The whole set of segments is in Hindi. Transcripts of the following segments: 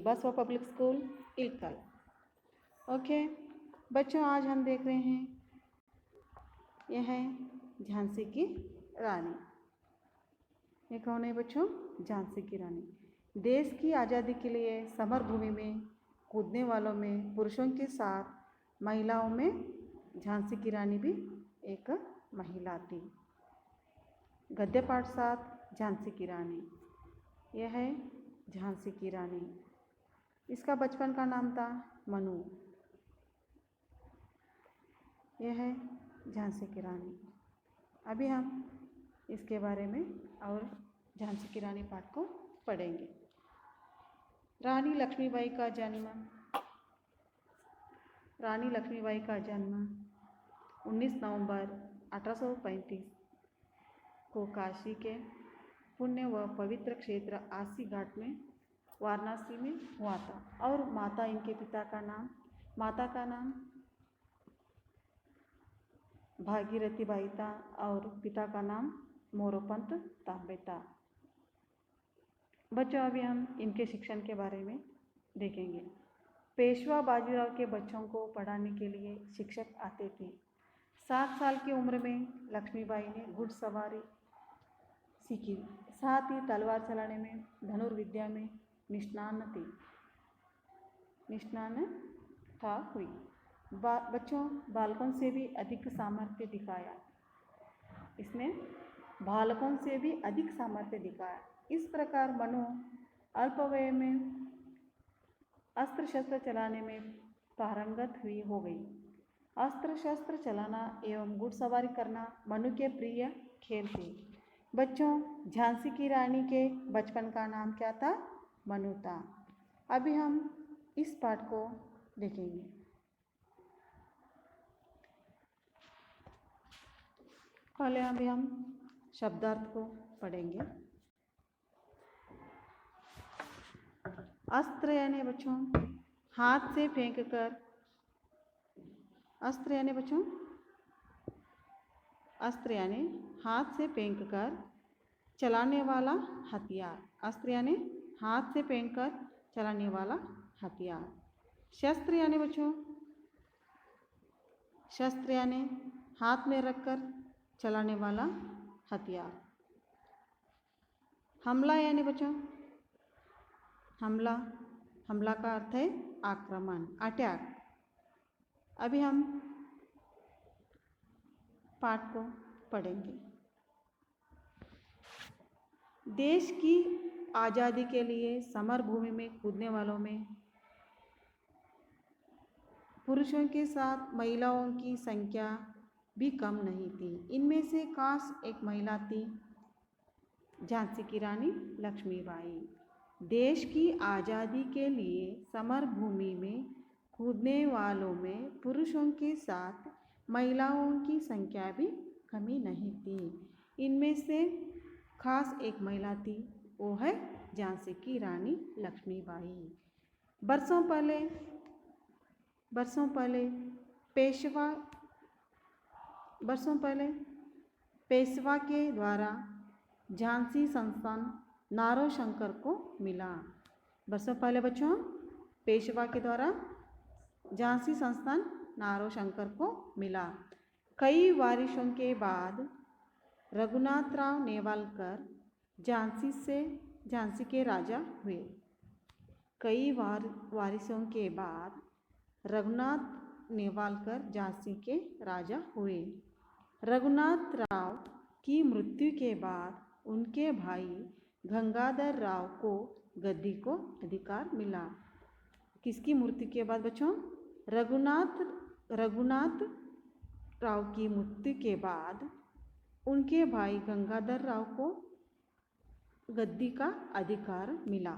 बसवा पब्लिक स्कूल इलकल। ओके बच्चों, आज हम देख रहे हैं यह है झांसी की रानी। ये कौन है बच्चों? झांसी की रानी। देश की आज़ादी के लिए समर भूमि में कूदने वालों में पुरुषों के साथ महिलाओं में झांसी की रानी भी एक महिला थी। गद्य पाठ 7 झांसी की रानी। यह है झांसी की रानी। इसका बचपन का नाम था मनु। यह है झांसी की रानी। अभी हम इसके बारे में और झांसी की रानी पाठ को पढ़ेंगे। रानी लक्ष्मीबाई का जन्म 19 नवंबर 1835 को काशी के पुण्य व पवित्र क्षेत्र आसी घाट में वाराणसी में हुआ था। और माता का नाम भागीरथी बाई था और पिता का नाम मोरोपंत तांबे था। बच्चों, अभी हम इनके शिक्षण के बारे में देखेंगे। पेशवा बाजीराव के बच्चों को पढ़ाने के लिए शिक्षक आते थे। 7 साल की उम्र में लक्ष्मीबाई ने घुड़सवारी सीखी, साथ ही तलवार चलाने में धनुर्विद्या में निष्णात हुई। बच्चों, बालकों से भी अधिक सामर्थ्य दिखाया। इसने बालकों से भी अधिक सामर्थ्य दिखाया। इस प्रकार मनु अल्प वय में अस्त्र शस्त्र चलाने में पारंगत हो गई। अस्त्र शस्त्र चलाना एवं घुड़सवारी करना मनु के प्रिय खेल थे। बच्चों, झांसी की रानी के बचपन का नाम क्या था? मनु था। अभी हम इस पाठ को देखेंगे। पहले अभी हम शब्दार्थ को पढ़ेंगे। अस्त्र यानी बच्चों हाथ से फेंककर, अस्त्र यानी बच्चों अस्त्र यानी हाथ से फेंककर चलाने वाला हथियार। अस्त्र यानी हाथ से फेंककर चलाने वाला हथियार। शस्त्र यानी बच्चों शस्त्र यानी हाथ में रखकर चलाने वाला हथियार। हमला यानी बच्चों हमला का अर्थ है आक्रमण, अटैक। अभी हम पाठ को पढ़ेंगे। देश की आज़ादी के लिए समर भूमि में कूदने वालों में पुरुषों के साथ महिलाओं की संख्या भी कम नहीं थी। इनमें से खास एक महिला थी झांसी की रानी लक्ष्मीबाई। देश की आज़ादी के लिए समर भूमि में कूदने वालों में पुरुषों के साथ महिलाओं की संख्या भी कमी नहीं थी। इनमें से खास एक महिला थी, वो है झांसी की रानी लक्ष्मीबाई। बरसों पहले पेशवा के द्वारा झांसी संस्थान नारो शंकर को मिला। बरसों पहले बच्चों पेशवा के द्वारा झांसी संस्थान नारो शंकर को मिला। कई वारिशों के बाद रघुनाथराव नेवालकर झांसी के राजा हुए। कई वारिसों के बाद रघुनाथ नेवालकर झांसी के राजा हुए। रघुनाथ राव की मृत्यु के बाद उनके भाई गंगाधर राव को गद्दी को अधिकार मिला। किसकी मृत्यु के बाद बच्चों? रघुनाथ राव की मृत्यु के बाद उनके भाई गंगाधर राव को गद्दी का अधिकार मिला।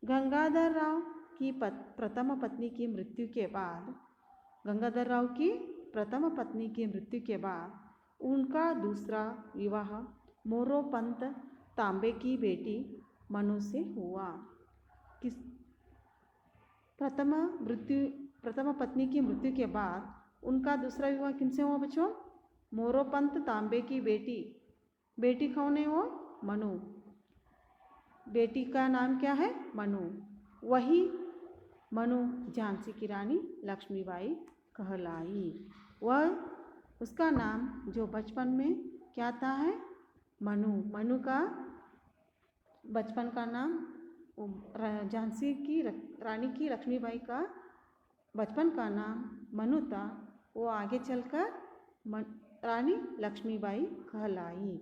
गंगाधर राव की प्रथम पत्नी की मृत्यु के बाद उनका दूसरा विवाह मोरोपंत तांबे की बेटी मनु से हुआ। प्रथम पत्नी की मृत्यु के बाद उनका दूसरा विवाह किनसे हुआ बच्चों? मोरोपंत तांबे की बेटी कौन है वो? मनु। बेटी का नाम क्या है? मनु। वही मनु झांसी की रानी लक्ष्मीबाई कहलाई। वह उसका नाम जो बचपन में क्या था है मनु। मनु का बचपन का नाम झांसी की रानी की लक्ष्मीबाई का बचपन का नाम मनु था। वो आगे चलकर रानी लक्ष्मीबाई कहलाई।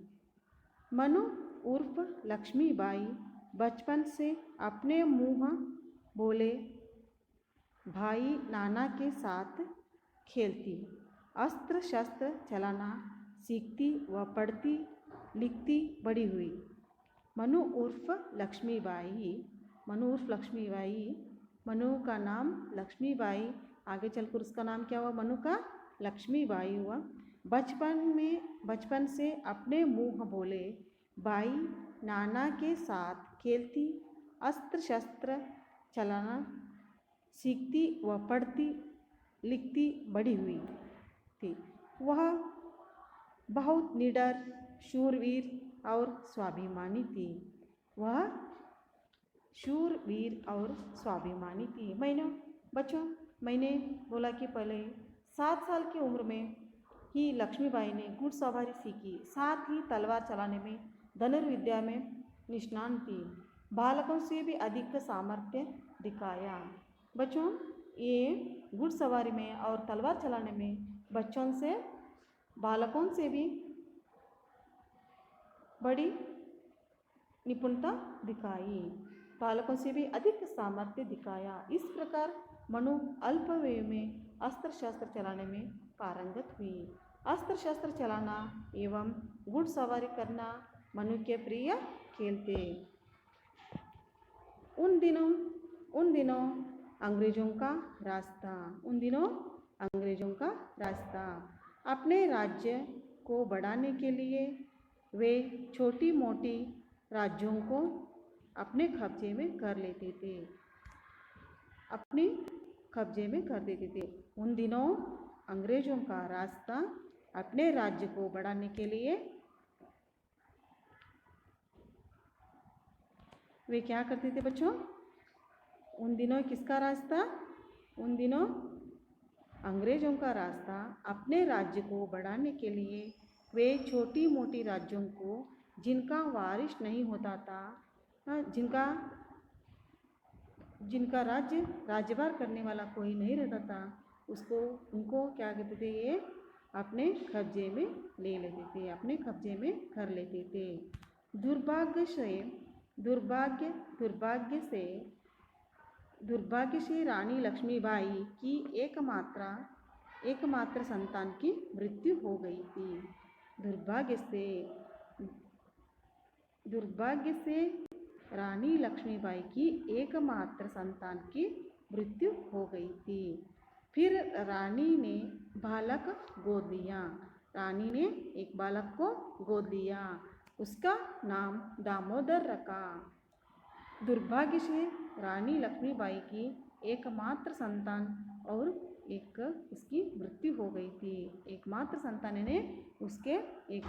मनु उर्फ लक्ष्मीबाई बचपन से अपने मुँह बोले भाई नाना के साथ खेलती, अस्त्र शस्त्र चलाना सीखती व पढ़ती लिखती बड़ी हुई। मनु उर्फ लक्ष्मीबाई, मनु उर्फ लक्ष्मीबाई, मनु का नाम लक्ष्मीबाई, आगे चलकर उसका नाम क्या हुआ मनु का लक्ष्मीबाई हुआ। बचपन से अपने मुँह बोले बाई नाना के साथ खेलती, अस्त्र शस्त्र चलाना सीखती व पढ़ती लिखती बड़ी हुई थी। वह बहुत निडर, शूरवीर और स्वाभिमानी थी। वह शूरवीर और स्वाभिमानी थी। मैंने बोला कि पहले 7 साल की उम्र में ही लक्ष्मीबाई ने घुड़सवारी सीखी, साथ ही तलवार चलाने में, धनुर्विद्या में निष्णात थी। बालकों से भी अधिक सामर्थ्य दिखाया। बच्चों, ये घुड़सवारी में और तलवार चलाने में बालकों से भी बड़ी निपुणता दिखाई, बालकों से भी अधिक सामर्थ्य दिखाया। इस प्रकार मनु अल्प वय में अस्त्र शस्त्र चलाने में पारंगत हुई। अस्त्र शस्त्र चलाना एवं घुड़सवारी करना मनु के प्रिय खेल थे। उन दिनों अंग्रेजों का रास्ता, अपने राज्य को बढ़ाने के लिए वे छोटी मोटी राज्यों को अपने कब्जे में कर लेते थे। उन दिनों अंग्रेजों का रास्ता अपने राज्य को बढ़ाने के लिए वे क्या करते थे बच्चों? उन दिनों किसका रास्ता? उन दिनों अंग्रेजों का रास्ता अपने राज्य को बढ़ाने के लिए वे छोटी मोटी राज्यों को जिनका वारिस नहीं होता था, जिनका राज्यभार करने वाला कोई नहीं रहता था, उनको क्या कहते थे? ये अपने कब्जे में ले लेते थे, अपने कब्जे में कर लेते थे। दुर्भाग्य से रानी लक्ष्मीबाई की एकमात्र संतान की मृत्यु हो गई थी। दुर्भाग्य से रानी लक्ष्मीबाई की एकमात्र संतान की मृत्यु हो गई थी। फिर रानी ने बालक गोद लिया। रानी ने एक बालक को गोद लिया, उसका नाम दामोदर रखा। दुर्भाग्य से रानी लक्ष्मीबाई की एकमात्र संतान और उसकी मृत्यु हो गई थी। एकमात्र संतान ने उसके एक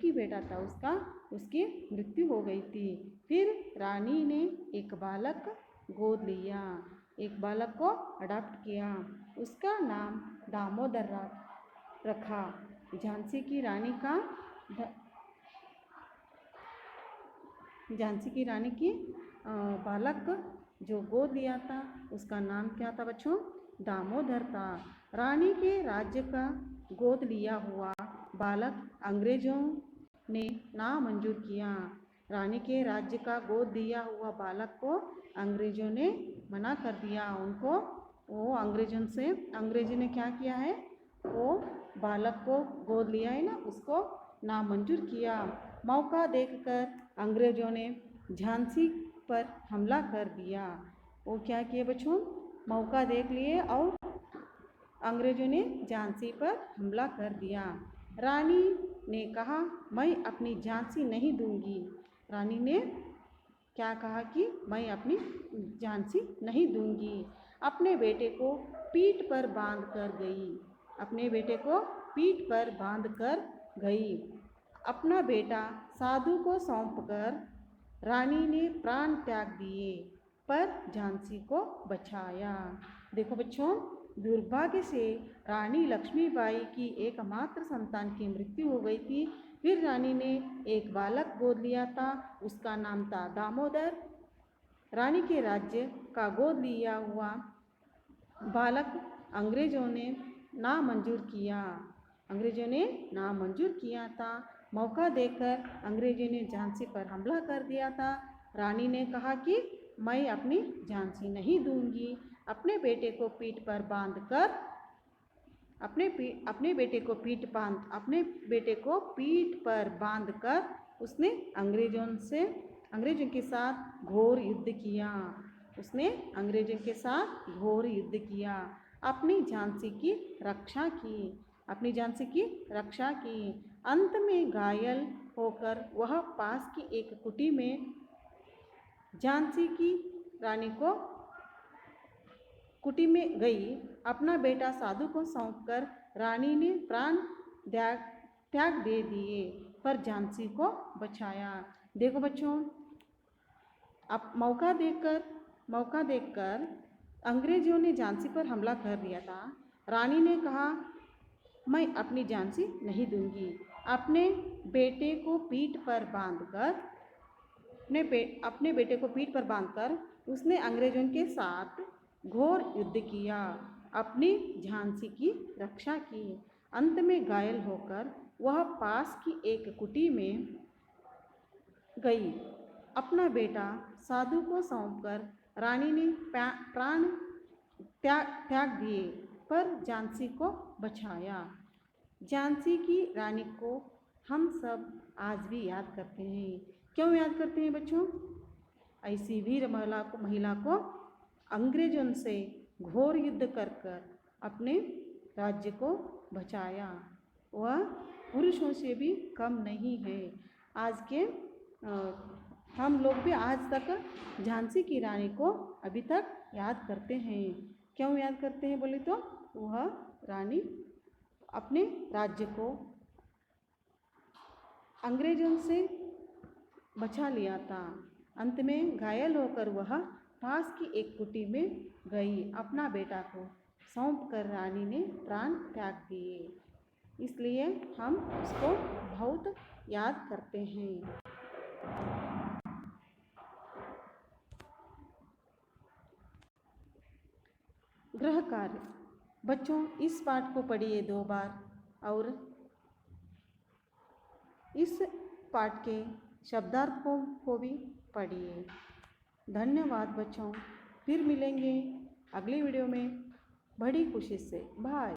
ही बेटा था, उसकी मृत्यु हो गई थी। फिर रानी ने एक बालक गोद लिया, एक बालक को अडॉप्ट किया, उसका नाम दामोदर रखा। झांसी की रानी की बालक जो गोद लिया था उसका नाम क्या था बच्चों? दामोदर था। रानी के राज्य का गोद लिया हुआ बालक अंग्रेजों ने नामंजूर किया। रानी के राज्य का गोद लिया हुआ बालक को अंग्रेजों ने मना कर दिया। अंग्रेजों ने क्या किया है? वो बालक को गोद लिया है ना, उसको नामंजूर किया। मौका देखकर अंग्रेजों ने झांसी पर हमला कर दिया। वो क्या किए बच्चों? मौका देख लिए और अंग्रेजों ने झांसी पर हमला कर दिया। रानी ने कहा मैं अपनी झांसी नहीं दूंगी। रानी ने क्या कहा कि मैं अपनी झांसी नहीं दूंगी। अपने बेटे को पीठ पर बांध कर गई। अपना बेटा साधु को सौंपकर रानी ने प्राण त्याग दिए। पर झांसी को बचाया। देखो बच्चों, दुर्भाग्य से रानी लक्ष्मीबाई की एकमात्र संतान की मृत्यु हो गई थी। फिर रानी ने एक बालक गोद लिया था, उसका नाम था दामोदर। रानी के राज्य का गोद लिया हुआ बालक अंग्रेजों ने नामंजूर किया था। मौका देकर अंग्रेजों ने झांसी पर हमला कर दिया था। रानी ने कहा कि मैं अपनी झांसी नहीं दूंगी। अपने बेटे को पीठ पर बांधकर उसने अंग्रेजों के साथ घोर युद्ध किया। अपनी झांसी की रक्षा की। अंत में घायल होकर वह पास की एक कुटी में झांसी की रानी को कुटी में गई। अपना बेटा साधु को सौंपकर रानी ने प्राण त्याग दे दिए, पर झांसी को बचाया। देखो बच्चों, अब मौका देखकर अंग्रेजों ने झांसी पर हमला कर दिया था। रानी ने कहा, मैं अपनी झांसी नहीं दूंगी। अपने बेटे को पीठ पर बांधकर उसने अंग्रेजों के साथ घोर युद्ध किया, अपनी झांसी की रक्षा की। अंत में घायल होकर वह पास की एक कुटी में गई। अपना बेटा साधु को सौंपकर रानी ने प्राण त्याग दिए, पर झांसी को बचाया। झांसी की रानी को हम सब आज भी याद करते हैं। क्यों याद करते हैं बच्चों? ऐसी वीर महिला को अंग्रेजों से घोर युद्ध कर अपने राज्य को बचाया। वह पुरुषों से भी कम नहीं है। आज के हम लोग भी आज तक झांसी की रानी को अभी तक याद करते हैं। क्यों याद करते हैं बोले तो, वह रानी अपने राज्य को अंग्रेजों से बचा लिया था। अंत में घायल होकर वह पास की एक कुटी में गई। अपना बेटा को सौंपकर रानी ने प्राण त्याग दिए। इसलिए हम उसको बहुत याद करते हैं। गृह कार्य। बच्चों, इस पाठ को पढ़िए 2 बार और इस पाठ के शब्दार्थों को भी पढ़िए। धन्यवाद बच्चों। फिर मिलेंगे अगली वीडियो में बड़ी खुशी से। बाय।